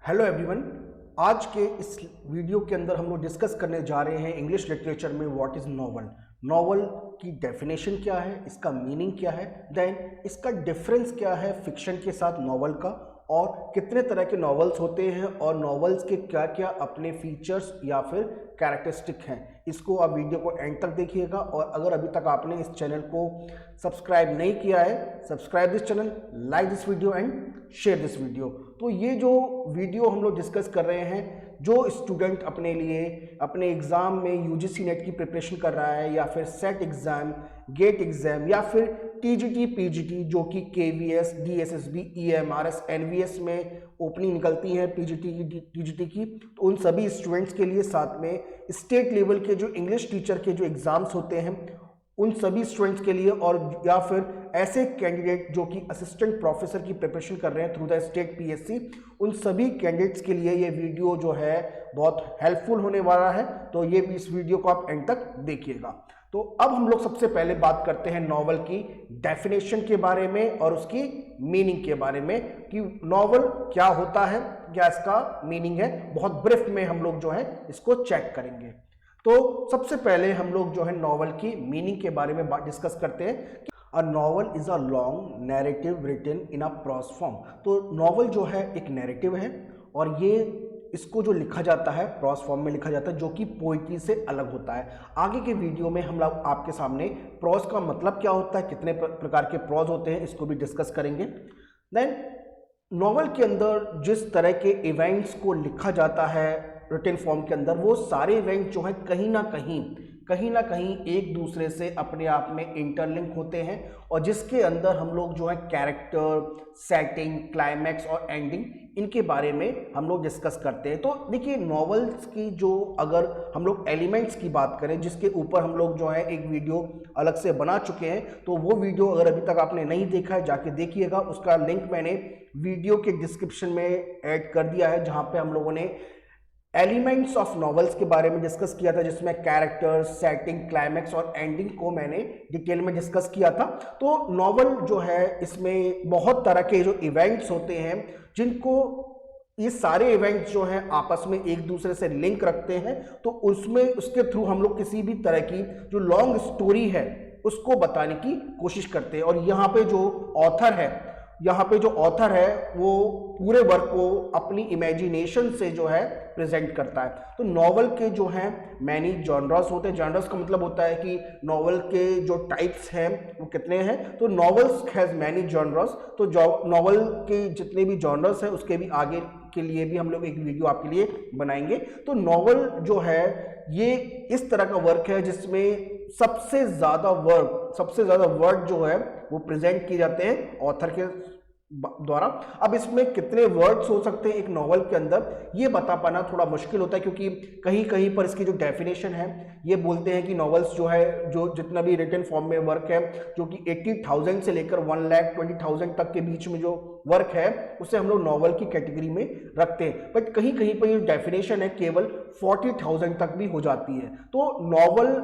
Hello everyone. आज के इस वीडियो के अंदर हम लोग डिस्कस करने जा रहे हैं इंग्लिश लिटरेचर में व्हाट इज़ नॉवल। नॉवल की डेफिनेशन क्या है, इसका मीनिंग क्या है, देन इसका डिफरेंस क्या है फिक्शन के साथ नॉवल का, और कितने तरह के नॉवेल्स होते हैं और नॉवेल्स के क्या क्या अपने फीचर्स या फिर कैरेक्टरिस्टिक हैं। इसको आप वीडियो को एंड तक देखिएगा। और अगर अभी तक आपने इस चैनल को सब्सक्राइब नहीं किया है, subscribe this channel, like this video and share this video. तो ये जो वीडियो हम लोग डिस्कस कर रहे हैं, जो स्टूडेंट अपने लिए अपने एग्ज़ाम में यूजीसी नेट की प्रिपरेशन कर रहा है या फिर सेट एग्ज़ाम, गेट एग्ज़ाम या फिर टीजीटी पीजीटी जो कि केवीएस, डीएसएसबी, ईएमआरएस, एनवीएस में ओपनिंग निकलती है पीजीटी की, टीजीटी की, तो उन सभी स्टूडेंट्स के लिए, साथ में स्टेट लेवल के जो इंग्लिश टीचर के जो एग्ज़ाम्स होते हैं उन सभी स्टूडेंट्स के लिए, और या फिर ऐसे कैंडिडेट जो कि असिस्टेंट प्रोफेसर की प्रिपरेशन कर रहे हैं थ्रू द स्टेट पीएससी, उन सभी कैंडिडेट्स के लिए ये वीडियो जो है बहुत हेल्पफुल होने वाला है। तो ये इस वीडियो को आप एंड तक देखिएगा। तो अब हम लोग सबसे पहले बात करते हैं नॉवल की डेफिनेशन के बारे में और उसकी मीनिंग के बारे में कि नॉवल क्या होता है, क्या इसका मीनिंग है। बहुत ब्रीफ में हम लोग जो है इसको चेक करेंगे। तो सबसे पहले हम लोग जो है नॉवल की मीनिंग के बारे में डिस्कस करते हैं। A novel is a long narrative written in a prose form. तो नॉवल जो है एक नैरेटिव है और ये इसको जो लिखा जाता है प्रोज फॉर्म में लिखा जाता है, जो कि पोइट्री से अलग होता है। आगे के वीडियो में हम लोग आपके सामने प्रोज का मतलब क्या होता है, कितने प्रकार के प्रोज होते हैं, इसको भी डिस्कस करेंगे। देन नॉवल के अंदर जिस तरह के इवेंट्स को लिखा जाता है रिटन फॉर्म के अंदर, वो सारे इवेंट जो है कहीं ना कहीं एक दूसरे से अपने आप में इंटरलिंक होते हैं, और जिसके अंदर हम लोग जो है कैरेक्टर, सेटिंग, क्लाइमैक्स और एंडिंग, इनके बारे में हम लोग डिस्कस करते हैं। तो देखिए नॉवेल्स की जो अगर हम लोग एलिमेंट्स की बात करें, जिसके ऊपर हम लोग जो है एक वीडियो अलग से बना चुके हैं, तो वो वीडियो अगर अभी तक आपने नहीं देखा है जाके देखिएगा। उसका लिंक मैंने वीडियो के डिस्क्रिप्शन में ऐड कर दिया है, जहाँ पे हम लोगों ने एलिमेंट्स ऑफ नॉवेल्स के बारे में डिस्कस किया था, जिसमें कैरेक्टर्स, सेटिंग, क्लाइमैक्स और एंडिंग को मैंने डिटेल में डिस्कस किया था। तो नॉवेल जो है इसमें बहुत तरह के जो इवेंट्स होते हैं, जिनको ये सारे इवेंट्स जो हैं आपस में एक दूसरे से लिंक रखते हैं। तो उसमें उसके थ्रू हम लोग किसी भी तरह की जो लॉन्ग स्टोरी है उसको बताने की कोशिश करते हैं। और यहाँ पे जो ऑथर है वो पूरे वर्क को अपनी इमेजिनेशन से जो है प्रेजेंट करता है। तो नॉवल के जो हैं मैनी जॉनर्स होते हैं। जॉनर्स का मतलब होता है कि नॉवल के जो टाइप्स हैं वो कितने हैं। तो नॉवेल्स हैज मैनी जॉनर्स। तो नॉवल के जितने भी जॉनर्स हैं उसके भी आगे के लिए भी हम लोग एक वीडियो आपके लिए बनाएंगे। तो नॉवल जो है ये इस तरह का वर्क है जिसमें सबसे ज्यादा वर्ड जो है वो प्रेजेंट किए जाते हैं ऑथर के द्वारा। अब इसमें कितने वर्ड्स हो सकते हैं एक नॉवल के अंदर, ये बता पाना थोड़ा मुश्किल होता है, क्योंकि कहीं कहीं पर इसकी जो डेफिनेशन है ये बोलते हैं कि नॉवेल्स जो है, जो जितना भी रिटन फॉर्म में वर्क है, जो कि 80,000 से लेकर 1,20,000 तक के बीच में जो वर्क है, उसे हम लोग नॉवल की कैटेगरी में रखते हैं। बट कहीं कहीं पर ये डेफिनेशन है केवल 40,000 तक भी हो जाती है। तो नॉवल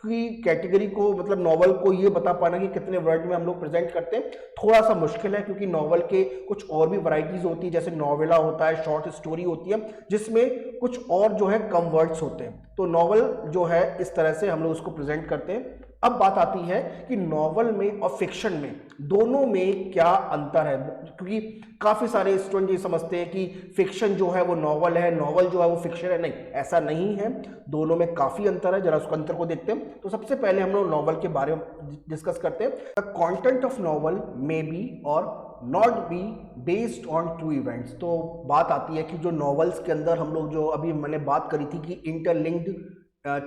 की कैटेगरी को, मतलब नॉवल को ये बता पाना कि कितने वर्ड में हम लोग प्रेजेंट करते हैं, थोड़ा सा मुश्किल है, क्योंकि नॉवल के कुछ और भी वैरायटीज होती है, जैसे नॉवेला होता है, शॉर्ट स्टोरी होती है, जिसमें कुछ और जो है कम वर्ड्स होते हैं। तो नॉवल जो है इस तरह से हम लोग उसको प्रेजेंट करते हैं। अब बात आती है कि नॉवल में और फिक्शन में दोनों में क्या अंतर है, क्योंकि काफी सारे स्टूडेंट ये समझते हैं कि फिक्शन जो है वो नॉवल है, नॉवल जो है वो फिक्शन है। नहीं, ऐसा नहीं है, दोनों में काफी अंतर है। जरा उसको अंतर को देखते हैं। तो सबसे पहले हम लोग नॉवल के बारे में डिस्कस करते हैं। The content of novel may be or not be based on true events. तो बात आती है कि जो नॉवेल्स के अंदर हम लोग, जो अभी मैंने बात करी थी कि इंटरलिंक्ड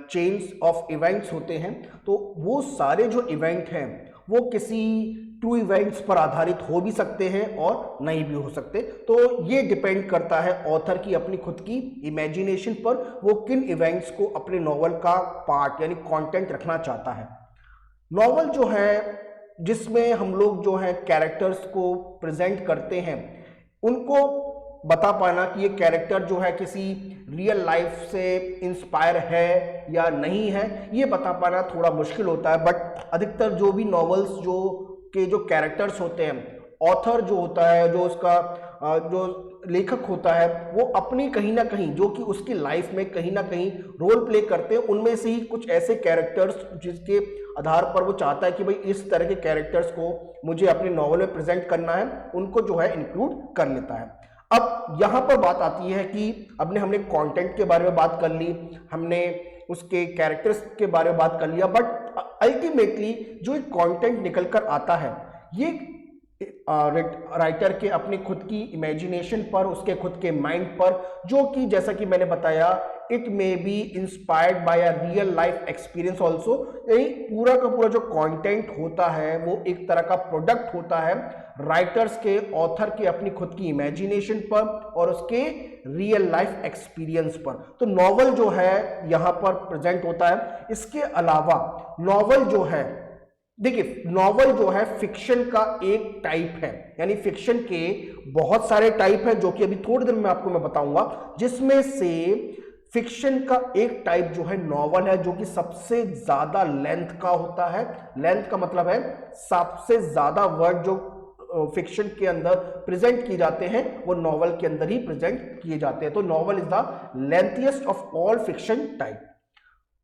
चेन्स ऑफ इवेंट्स होते हैं, तो वो सारे जो इवेंट हैं वो किसी टू इवेंट्स पर आधारित हो भी सकते हैं और नहीं भी हो सकते। तो ये डिपेंड करता है ऑथर की अपनी खुद की इमेजिनेशन पर, वो किन इवेंट्स को अपने नॉवल का पार्ट यानी कंटेंट रखना चाहता है। नॉवल जो है जिसमें हम लोग जो है कैरेक्टर्स को प्रेजेंट करते हैं, उनको बता पाना कि ये कैरेक्टर जो है किसी रियल लाइफ से इंस्पायर है या नहीं है, ये बता पाना थोड़ा मुश्किल होता है। बट अधिकतर जो भी नॉवेल्स जो कैरेक्टर्स होते हैं, ऑथर जो होता है, जो उसका जो लेखक होता है वो अपनी कहीं ना कहीं जो कि उसकी लाइफ में कहीं ना कहीं रोल प्ले करते हैं, उनमें से ही कुछ ऐसे कैरेक्टर्स जिसके आधार पर वो चाहता है कि भाई इस तरह के कैरेक्टर्स को मुझे अपनी नॉवल में प्रेजेंट करना है, उनको जो है इंक्लूड कर लेता है। अब यहां पर बात आती है कि हमने कंटेंट के बारे में बात कर ली, हमने उसके कैरेक्टर्स के बारे में बात कर लिया, बट अल्टीमेटली जो एक कंटेंट निकल कर आता है ये राइटर के अपने खुद की इमेजिनेशन पर, उसके खुद के माइंड पर, जो कि जैसा कि मैंने बताया it may be inspired by a real life experience also. यही पूरा का पूरा जो कंटेंट होता है वो एक तरह का प्रोडक्ट होता है राइटर्स के, ऑथर के अपनी खुद की इमेजिनेशन पर और उसके रियल लाइफ एक्सपीरियंस पर। तो नॉवल जो है यहां पर प्रेजेंट होता है। इसके अलावा नॉवल जो है, देखिए नॉवल जो है फिक्शन का एक टाइप है, यानी फिक्शन के बहुत सारे टाइप है जो कि अभी थोड़ी देर में आपको मैं बताऊंगा, जिसमें से फिक्शन का एक टाइप जो है नॉवल है, जो कि सबसे ज्यादा लेंथ का होता है। लेंथ का मतलब है सबसे ज्यादा वर्ड जो फिक्शन के अंदर प्रेजेंट किए जाते हैं वो नॉवल के अंदर ही प्रेजेंट किए जाते हैं। तो novel is the lengthiest of all fiction type.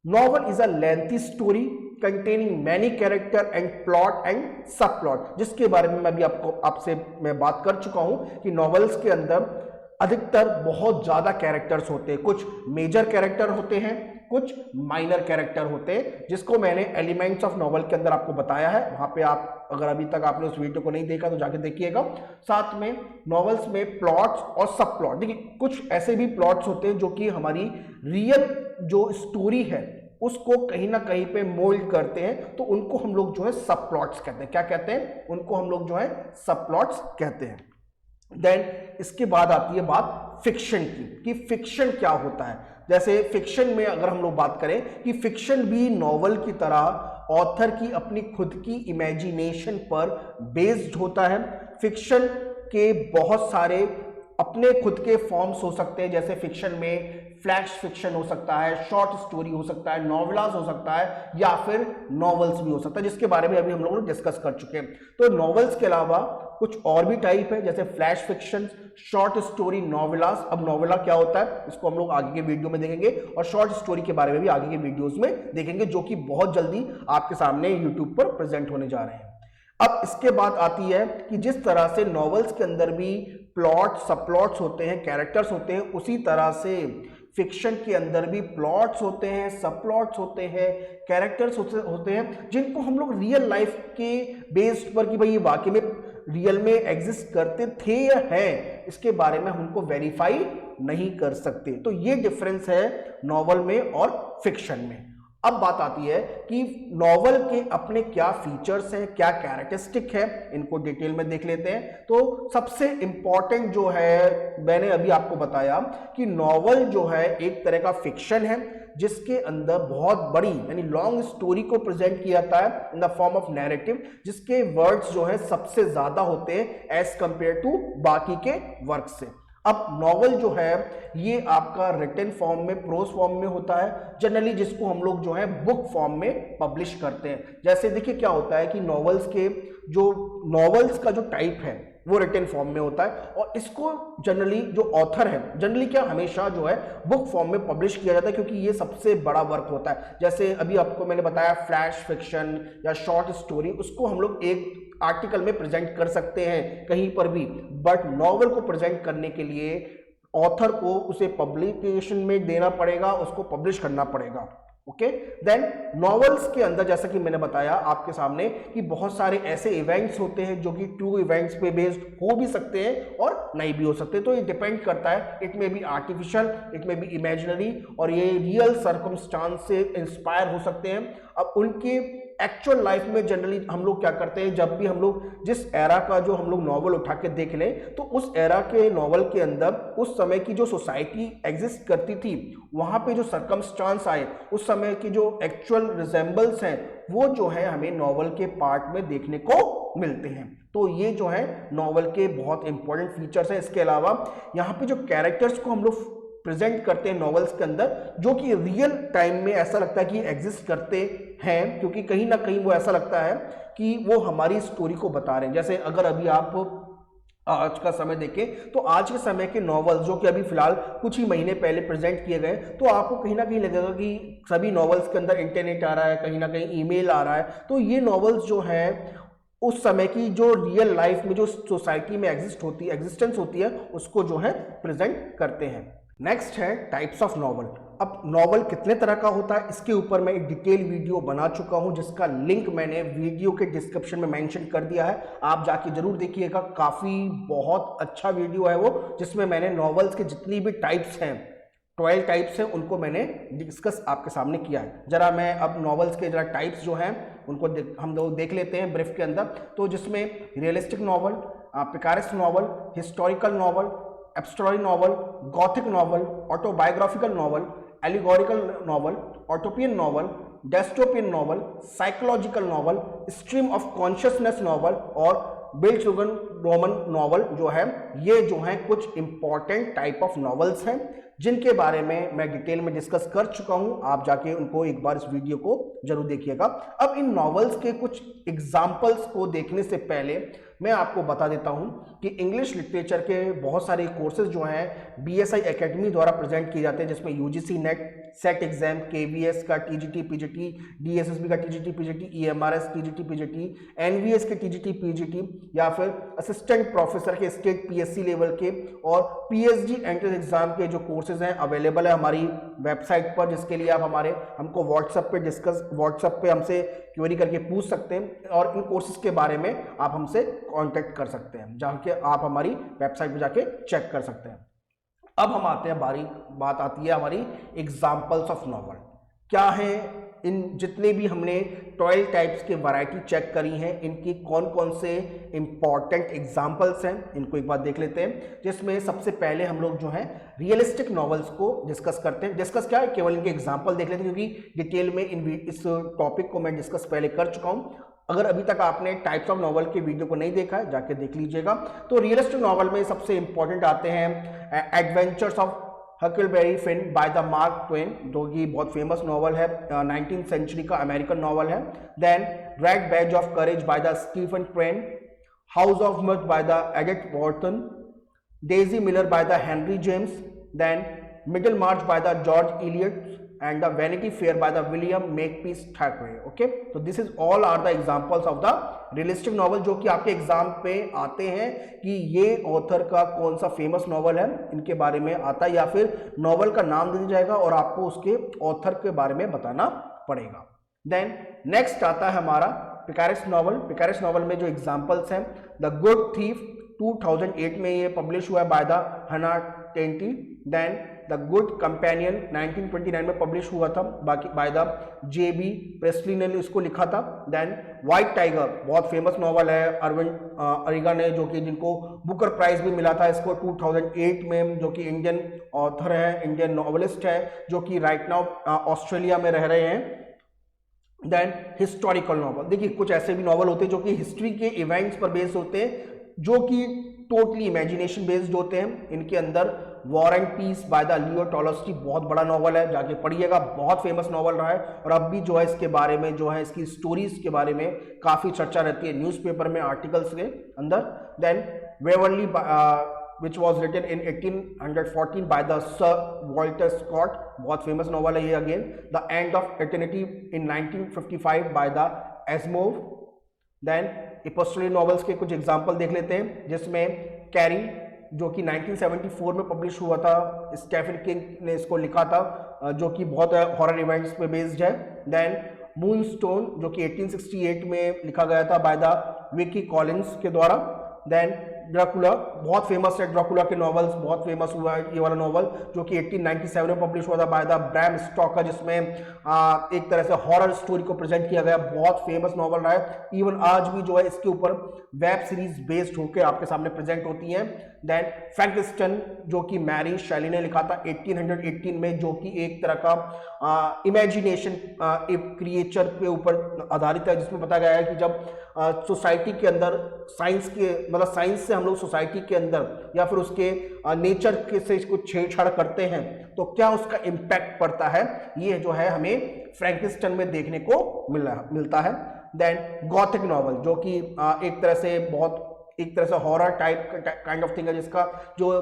Novel is a lengthy story containing many character and plot and subplot, जिसके बारे में मैं भी आपसे मैं बात कर चुका हूं कि नॉवेल्स के अंदर अधिकतर बहुत ज्यादा कैरेक्टर्स होते हैं। कुछ मेजर कैरेक्टर होते हैं, कुछ माइनर कैरेक्टर होते हैं, जिसको मैंने एलिमेंट्स ऑफ नॉवल के अंदर आपको बताया है। वहां पे आप अगर अभी तक आपने उस वीडियो को नहीं देखा तो जाके देखिएगा। साथ में नॉवेल्स में प्लॉट्स और सब प्लॉट, देखिए कुछ ऐसे भी प्लॉट्स होते हैं जो कि हमारी रियल जो स्टोरी है उसको कहीं ना कहीं पे मोल्ड करते हैं, तो उनको हम लोग जो है सब प्लॉट्स कहते हैं। क्या कहते हैं? उनको हम लोग जो है सब प्लॉट्स कहते हैं। देन इसके बाद आती है बात फिक्शन की, कि फिक्शन क्या होता है। जैसे फिक्शन में अगर हम लोग बात करें कि फिक्शन भी नॉवल की तरह ऑथर की अपनी खुद की इमेजिनेशन पर बेस्ड होता है। फिक्शन के बहुत सारे अपने खुद के फॉर्म्स हो सकते हैं, जैसे फिक्शन में फ्लैश फिक्शन हो सकता है, शॉर्ट स्टोरी हो सकता है, नॉवेलास हो सकता है, या फिर नॉवेल्स भी हो सकता है, जिसके बारे में अभी हम लोग डिस्कस कर चुके हैं। तो नॉवेल्स के अलावा कुछ और भी टाइप है, जैसे फ्लैश फिक्शन, शॉर्ट स्टोरी, नॉवेलास। अब नॉवेला क्या होता है इसको हम लोग आगे के वीडियो में देखेंगे, और शॉर्ट स्टोरी के बारे में भी आगे के वीडियोस में देखेंगे, जो कि बहुत जल्दी आपके सामने यूट्यूब पर प्रेजेंट होने जा रहे हैं। अब इसके बाद आती है कि जिस तरह से नॉवेल्स के अंदर भी प्लॉट, सब प्लॉट्स होते हैं, कैरेक्टर्स होते हैं, उसी तरह से फिक्शन के अंदर भी प्लॉट्स होते हैं, सब प्लॉट्स होते हैं, कैरेक्टर्स होते हैं, जिनको हम लोग रियल लाइफ के बेस्ड पर कि भाई ये वाकई में रियल में एग्जिस्ट करते थे या हैं, इसके बारे में हम उनको वेरीफाई नहीं कर सकते। तो ये डिफरेंस है नॉवल में और फिक्शन में। अब बात आती है कि नॉवल के अपने क्या फीचर्स हैं, क्या कैरेक्टरिस्टिक है, इनको डिटेल में देख लेते हैं। तो सबसे इंपॉर्टेंट जो है मैंने अभी आपको बताया कि नॉवल जो है एक तरह का फिक्शन है, जिसके अंदर बहुत बड़ी यानी लॉन्ग स्टोरी को प्रेजेंट किया जाता है in the form of narrative, जिसके वर्ड्स जो है सबसे ज्यादा होते हैं एज कंपेयर टू बाकी के वर्क से। अब नॉवल जो है ये आपका रिटन फॉर्म में, प्रोज फॉर्म में होता है जनरली, जिसको हम लोग जो है बुक फॉर्म में पब्लिश करते हैं। जैसे देखिए क्या होता है कि नॉवेल्स का जो टाइप है वो रिटन फॉर्म में होता है, और इसको जनरली जो ऑथर है, जनरली क्या हमेशा जो है बुक फॉर्म में पब्लिश किया जाता है, क्योंकि ये सबसे बड़ा वर्क होता है। जैसे अभी आपको मैंने बताया फ्लैश फिक्शन या शॉर्ट स्टोरी, उसको हम लोग एक आर्टिकल में प्रेजेंट कर सकते हैं कहीं पर भी, बट नॉवेल को प्रेजेंट करने के लिए ऑथर को उसे पब्लिकेशन में देना पड़ेगा, उसको पब्लिश करना पड़ेगा। ओके, देन नॉवेल्स के अंदर जैसा कि मैंने बताया आपके सामने कि बहुत सारे ऐसे इवेंट्स होते हैं जो कि ट्रू इवेंट्स पे बेस्ड हो भी सकते हैं और नहीं भी हो सकते। तो ये डिपेंड करता है, इट में बी आर्टिफिशियल, इट में बी इमेजिनरी, और ये रियल सर्कमस्टांस से इंस्पायर हो सकते हैं। अब उनके एक्चुअल लाइफ में जनरली हम लोग क्या करते हैं, जब भी हम लोग जिस एरा का जो हम लोग नॉवल उठा के देख लें, तो उस एरा के नॉवल के अंदर उस समय की जो सोसाइटी एग्जिस्ट करती थी, वहां पे जो सर्कमस्टांस आए, उस समय की जो एक्चुअल रिजेंबल्स हैं, वो जो है हमें नॉवल के पार्ट में देखने को मिलते हैं। तो ये जो है नॉवल के बहुत इंपॉर्टेंट फीचर्स हैं। इसके अलावा यहाँ पे जो कैरेक्टर्स को हम लोग प्रेजेंट करते हैं नॉवेल्स के अंदर, जो कि रियल टाइम में ऐसा लगता है कि एग्जिस्ट करते हैं, क्योंकि कहीं ना कहीं वो ऐसा लगता है कि वो हमारी स्टोरी को बता रहे हैं। जैसे अगर अभी आप आज का समय देखें तो आज के समय के नॉवेल्स जो कि अभी फिलहाल कुछ ही महीने पहले प्रेजेंट किए गए, तो आपको कहीं ना कहीं लगेगा कि सभी नॉवेल्स के अंदर इंटरनेट आ रहा है, कहीं ना कहीं ईमेल आ रहा है। तो ये नॉवेल्स जो है उस समय की जो रियल लाइफ में जो सोसाइटी में एग्जिस्टेंस होती है उसको जो है प्रेजेंट करते हैं। नेक्स्ट है टाइप्स ऑफ नॉवल। अब नॉवल कितने तरह का होता है इसके ऊपर मैं एक डिटेल वीडियो बना चुका हूं, जिसका लिंक मैंने वीडियो के डिस्क्रिप्शन में मेंशन कर दिया है, आप जाके जरूर देखिएगा। काफी बहुत अच्छा वीडियो है वो, जिसमें मैंने नॉवेल्स के जितनी भी टाइप्स हैं, 12 टाइप्स हैं, उनको मैंने डिस्कस आपके सामने किया है। जरा मैं अब नॉवेल्स के जरा टाइप्स जो हैं उनको हम लोग देख लेते हैं ब्रीफ के अंदर। तो जिसमें realistic novel, picaresque novel, historical novel, epistolary novel, gothic novel, autobiographical novel, allegorical novel, utopian novel, dystopian novel, psychological novel, stream of consciousness novel और बिल्ड रोमन नॉवल जो है, ये जो है कुछ इंपॉर्टेंट टाइप ऑफ नॉवेल्स हैं जिनके बारे में मैं डिटेल में डिस्कस कर चुका हूं। आप जाके उनको एक बार इस वीडियो को जरूर देखिएगा। अब इन नॉवेल्स के कुछ एग्जाम्पल्स को देखने से पहले मैं आपको बता देता हूं कि इंग्लिश लिटरेचर के बहुत सारे कोर्सेज जो हैं बीएसआई एकेडमी द्वारा प्रेजेंट किए जाते हैं, जिसमें UGC NET, SET exam, KVS का टीजीटी पीजीटी, डीएसएसबी का TGT PGT, EMRS TGT PGT, NVS के टीजीटी पीजीटी, या फिर असिस्टेंट प्रोफेसर के स्टेट पीएससी लेवल के और पीएचडी एंट्रेंस एग्जाम के जो कोर्सेज हैं अवेलेबल है हमारी वेबसाइट पर, जिसके लिए आप हमको व्हाट्सएप पे हमसे क्वेरी करके पूछ सकते हैं और इन कोर्सेज के बारे में आप हमसे कांटेक्ट कर सकते हैं, जहाँ के आप हमारी वेबसाइट पर जाके चेक कर सकते हैं। अब हम आते हैं, बात आती है हमारी एग्जाम्पल्स ऑफ नॉवल। क्या है इन जितने भी हमने 12 टाइप्स के वैरायटी चेक करी हैं, इनकी कौन कौन से इंपॉर्टेंट एग्जाम्पल्स हैं, इनको एक बार देख लेते हैं। जिसमें सबसे पहले हम लोग जो है रियलिस्टिक नॉवेल्स को डिस्कस करते हैं। डिस्कस क्या है, केवल इनके एग्जाम्पल देख लेते हैं, क्योंकि डिटेल में इस टॉपिक को मैं डिस्कस पहले कर चुका हूं। अगर अभी तक आपने टाइप्स ऑफ नॉवल के वीडियो को नहीं देखा है, जाके देख लीजिएगा। तो रियलिस्टिक नॉवल में सबसे इंपॉर्टेंट आते हैं Adventures of Huckleberry Finn by the Mark Twain, जो कि बहुत फेमस नॉवल है, 19th सेंचुरी का अमेरिकन नॉवल है। Then Red Badge of Courage by the Stephen Twain, House of Mirth by the Edith Wharton, Daisy Miller by the Henry James, then Middlemarch by the George Eliot and the Vanity Fair by the William Makepeace Thackeray. Okay, so this is all are the examples of the realistic novel जो कि आपके exam पे आते हैं कि ये author का कौन सा फेमस नॉवल है, इनके बारे में आता है, या फिर नॉवल का नाम दे दिया जाएगा और आपको उसके ऑथर के बारे में बताना पड़ेगा। देन नेक्स्ट आता है हमारा पिकारेस्क नॉवल। पिकारेस्क नॉवल में जो एग्जाम्पल्स हैं, द गुड थीफ 2008 में ये पब्लिश हुआ है बाय द हना टेंटी। देन द गुड कंपेनियन 1929 में पब्लिश हुआ था बाय द जेबी प्रेस्ली ने इसको लिखा था। देन व्हाइट टाइगर बहुत फेमस नॉवल है, अरविंद अरिगा ने, जो कि जिनको बुकर प्राइज भी मिला था इसको 2008 में, जो कि इंडियन ऑथर है, इंडियन नॉवलिस्ट है, जो कि राइट नाउ ऑस्ट्रेलिया में रह रहे हैं। देन हिस्टोरिकल नॉवल, देखिए कुछ ऐसे भी नॉवल होते हैं जो कि हिस्ट्री के इवेंट्स पर बेस्ड होते हैं, जो कि टोटली इमेजिनेशन बेस्ड होते हैं। इनके अंदर War and Peace by the Leo Tolstoy बहुत बड़ा नॉवल है, जाके पढ़िएगा, बहुत फेमस नॉवल रहा है और अब भी जो है इसके बारे में जो है इसकी स्टोरीज के बारे में काफी चर्चा रहती है न्यूज़पेपर में, आर्टिकल्स के अंदर। Then Waverley which was written in 1814 by the Sir Walter Scott, बहुत फेमस नॉवल है ये again. The end of eternity in 1955 by the Asimov। Then apostolic novels के कुछ एग्जांपल देख लेते हैं, जिसमें कैरी जो कि 1974 में पब्लिश हुआ था, स्टीफन किंग ने इसको लिखा था, जो कि बहुत हॉरर इवेंट्स पे बेस्ड है। देन मूनस्टोन जो कि 1868 में लिखा गया था बाय द विकी कॉलिंस के द्वारा। देन ड्रैकुला बहुत फेमस है, ड्रैकुला के नॉवेल्स बहुत फेमस हुआ है ये वाला नॉवल, जो कि 1897 में पब्लिश हुआ था बाय द ब्रैम स्टॉकर, जिसमें एक तरह से हॉरर स्टोरी को प्रेजेंट किया गया, बहुत फेमस नॉवल रहा है। इवन आज भी जो है इसके ऊपर वेब सीरीज बेस्ड होकर आपके सामने प्रेजेंट होती हैं। देन फ्रैंकेनस्टाइन जो कि मैरी शैली ने लिखा था 1818 में, जो कि एक तरह का इमेजिनेशन क्रिएचर के ऊपर आधारित है, जिसमें बताया गया है कि जब सोसाइटी के अंदर साइंस से हम लोग सोसाइटी के अंदर या फिर उसके नेचर के से कुछ छेड़छाड़ करते हैं तो क्या उसका इम्पैक्ट पड़ता है, ये जो है हमें फ्रैंकेनस्टाइन में देखने को मिलता है। देन गॉथिक नॉवल जो कि एक तरह से बहुत एक तरह से horror type kind of thing है, जिसका जो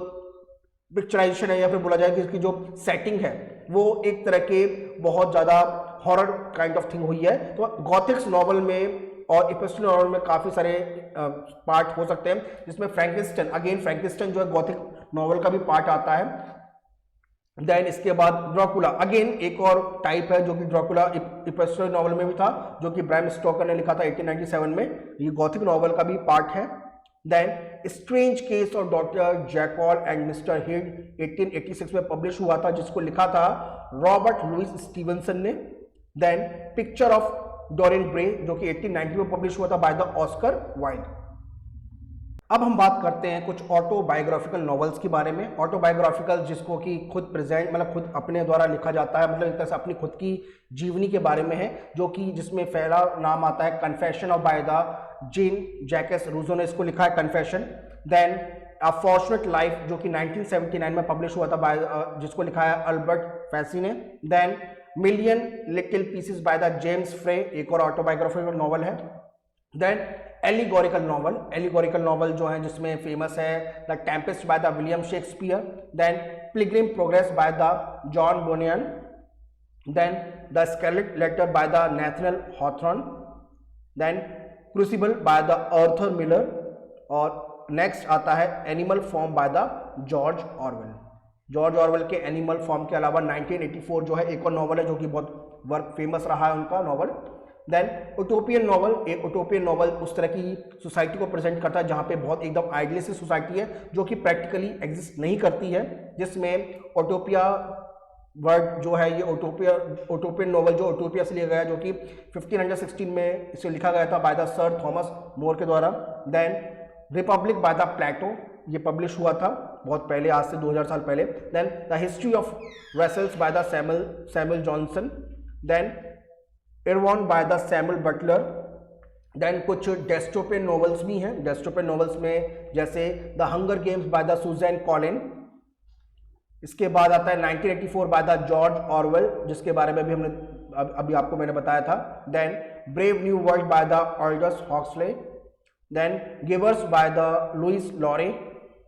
पिक्चराइजेशन है या फिर बोला जाए कि इसकी जो सेटिंग है वो एक तरह के बहुत ज़्यादा हॉरर काइंड ऑफ थिंग हुई है। तो गॉथिक्स नॉवल में और इपिस्टल नॉवल में काफ़ी सारे पार्ट हो सकते हैं, जिसमें फ्रैंकेनस्टाइन, अगेन फ्रैंकेनस्टाइन जो है गॉथिक नॉवल का भी पार्ट आता है। देन इसके बाद ड्रैकुला, अगेन एक और टाइप है जो कि ड्रैकुला इपिस्टल नॉवल में भी था, जो कि ब्रैम स्टोकर ने लिखा था 1897 में, ये गॉथिक नॉवल का भी पार्ट है। Then Strange Case of Doctor Jekyll and Mister Hyde 1886 में पब्लिश हुआ था, जिसको लिखा था रॉबर्ट लुइस स्टीवनसन ने। Then Picture of Dorian Gray जो कि 1890 में पब्लिश हुआ था बाय द ऑस्कर वाइल्ड। अब हम बात करते हैं कुछ ऑटोबायोग्राफिकल नॉवेल्स के बारे में। ऑटोबायोग्राफिकल जिसको कि खुद प्रेजेंट मतलब खुद अपने द्वारा लिखा जाता है, मतलब एक तरह से अपनी खुद की जीवनी के बारे में है, जो कि जिसमें पहला नाम आता है Confession of by the Jean Jacques Rousseau ने इसको लिखा है confession. Then A Fortunate Life जो कि 1979 में पब्लिश हुआ था बाय जिसको लिखा है अल्बर्ट फैसी ने। Then million little pieces by the James Frey, एक और ऑटोबायोग्राफिकल नॉवल है। देन एलिगोरिकल नॉवल जो है जिसमें फेमस है the Tempest by the William Shakespeare. Then Pilgrim Progress by the John Bunyan. Then the Scarlet Letter by the Nathaniel Hawthorne. Then Crucible by the Arthur Miller. और next आता है Animal Farm by the George Orwell. George Orwell के Animal Farm के अलावा 1984 जो है एक और नॉवल है जो कि बहुत वर्क फेमस रहा है उनका नॉवल। देन उटोपियन नॉवल, एक उटोपियन नॉवल उस तरह की सोसाइटी को प्रेजेंट करता है जहाँ पे बहुत एकदम आइडियलिस्टिक सोसाइटी है जो कि प्रैक्टिकली एग्जिस्ट नहीं करती है, जिसमें ओटोपिया वर्ड जो है ये ओटोपियन नॉवल जो ओटोपिया से लिया गया है, जो कि 1516 में इसे लिखा गया था by the sir Thomas More के द्वारा। देन रिपब्लिक बाय द प्लेटो, ये पब्लिश हुआ था बहुत पहले, आज से 2000 साल पहले। Then the history of Rasselas by the Samuel Johnson. Then Erewhon by the Samuel Butler. Then कुछ डेस्टोपियन नॉवेल्स भी हैं। डेस्टोपियन नॉवेल्स में जैसे the Hunger Games by the Suzanne Collin. इसके बाद आता है 1984 बाय द जॉर्ज ऑरवेल, जिसके बारे में भी हमने अभी आपको मैंने बताया था। Then Brave New World by the Aldous Huxley. Then Givers by the Lois Lowry.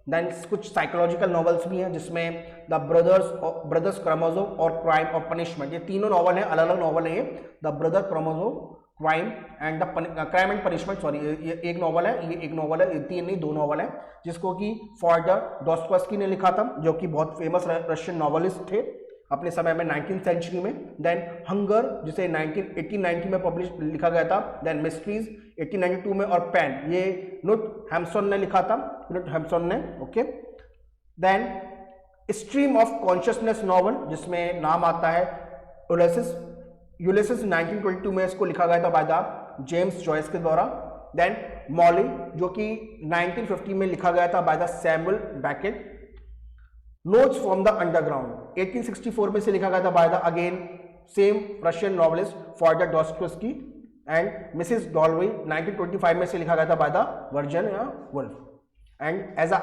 Then कुछ साइकोलॉजिकल नॉवेल्स भी हैं जिसमें द ब्रदर्स क्रामाजोव और क्राइम और पनिशमेंट, ये तीनों नॉवल हैं, अलग अलग नॉवल हैं ये। The brother Karamazov, crime and the crime and punishment, sorry ये एक नॉवल है, ये एक नॉवल है, ये तीन नहीं दो नॉवल है, जिसको कि फॉर्डर डॉस्टोव्स्की ने लिखा था, जो कि बहुत फेमस रशियन नॉवलिस्ट थे अपने समय में 19th सेंचुरी में। देन हंगर जिसे 1890 में पब्लिश लिखा गया था। देन मिस्ट्रीज 1892 में, और पैन ये नुट हैम्सन ने लिखा था, नुट हैम्सन ने, okay. Then stream of consciousness novel जिसमें नाम आता है यूलिसिस 1922 में इसको लिखा गया था बाय द जेम्स जॉयस के द्वारा। देन मॉली जो कि 1950 में लिखा गया था by the Samuel Beckett. Notes from the underground 1864 में से लिखा गया था by the again same Russian novelist Fyodor Dostoevsky. And Mrs Dalloway 1925 में से लिखा गया था by the Virginia Woolf. And as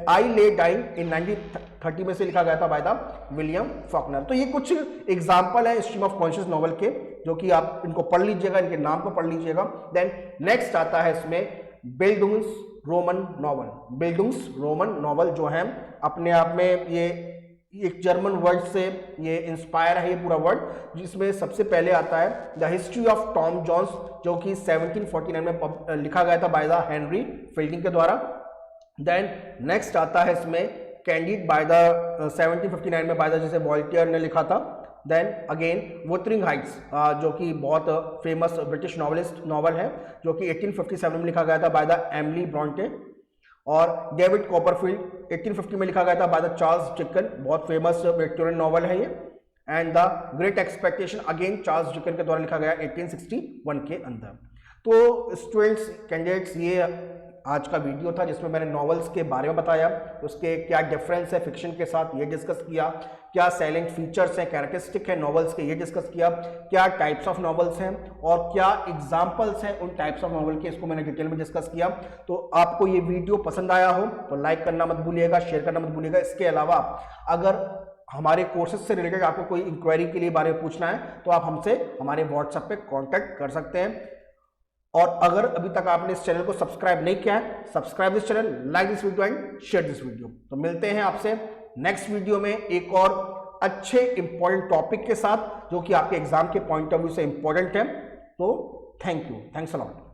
I lay dying इन 1930 में से लिखा गया था बाय द विलियम फॉकनर। तो ये कुछ एग्जाम्पल है स्ट्रीम ऑफ कॉन्शियस नॉवल के, जो कि आप इनको पढ़ लीजिएगा, इनके नाम को पढ़ लीजिएगा। देन नेक्स्ट आता है इसमें बिल्डुंग्स रोमन नॉवल। बिल्डुंग्स रोमन नॉवल जो है अपने आप में ये एक जर्मन वर्ड से ये इंस्पायर है ये पूरा वर्ड, जिसमें सबसे पहले आता है The history of Tom Jones जो कि 1749 में लिखा गया था बाय द हेनरी फील्डिंग के द्वारा। देन नेक्स्ट आता है इसमें कैंडिड बाय द 1759 में बाय द जिसे वॉल्टियर ने लिखा था। देन अगेन वुथरिंग हाइट्स जो कि बहुत फेमस ब्रिटिश नॉवल है, जो कि 1857 में लिखा गया था बाय द एमिली ब्रॉन्टे। और डेविड कॉपरफील्ड 1850 में लिखा गया था बाय द चार्ल्स डिकन, बहुत फेमस विक्टोरियन नॉवल है ये। And the great expectation again Charles Dickens के द्वारा लिखा गया 1861 के अंदर। तो स्टूडेंट्स कैंडिडेट्स ये आज का वीडियो था जिसमें मैंने नॉवेल्स के बारे में बताया, उसके क्या डिफरेंस है फिक्शन के साथ ये डिस्कस किया, क्या सेलिंग फीचर्स हैं कैरेक्टरिस्टिक है नॉवेल्स के ये डिस्कस किया, क्या टाइप्स ऑफ नॉवेल्स हैं और क्या एग्जांपल्स हैं उन टाइप्स ऑफ नॉवेल के, इसको मैंने डिटेल में डिस्कस किया। तो आपको ये वीडियो पसंद आया हो तो लाइक करना मत भूलिएगा, शेयर करना मत भूलिएगा। इसके अलावा अगर हमारे कोर्सेज से रिलेटेड आपको कोई इंक्वायरी के लिए बारे में पूछना है तो आप हमसे हमारे व्हाट्सएप पे कांटेक्ट कर सकते हैं। और अगर अभी तक आपने इस चैनल को सब्सक्राइब नहीं किया है, subscribe this channel, like this video and share this video. तो मिलते हैं आपसे नेक्स्ट वीडियो में एक और अच्छे इंपॉर्टेंट टॉपिक के साथ, जो कि आपके एग्जाम के पॉइंट ऑफ व्यू से इंपॉर्टेंट है। तो thank you, thanks a lot.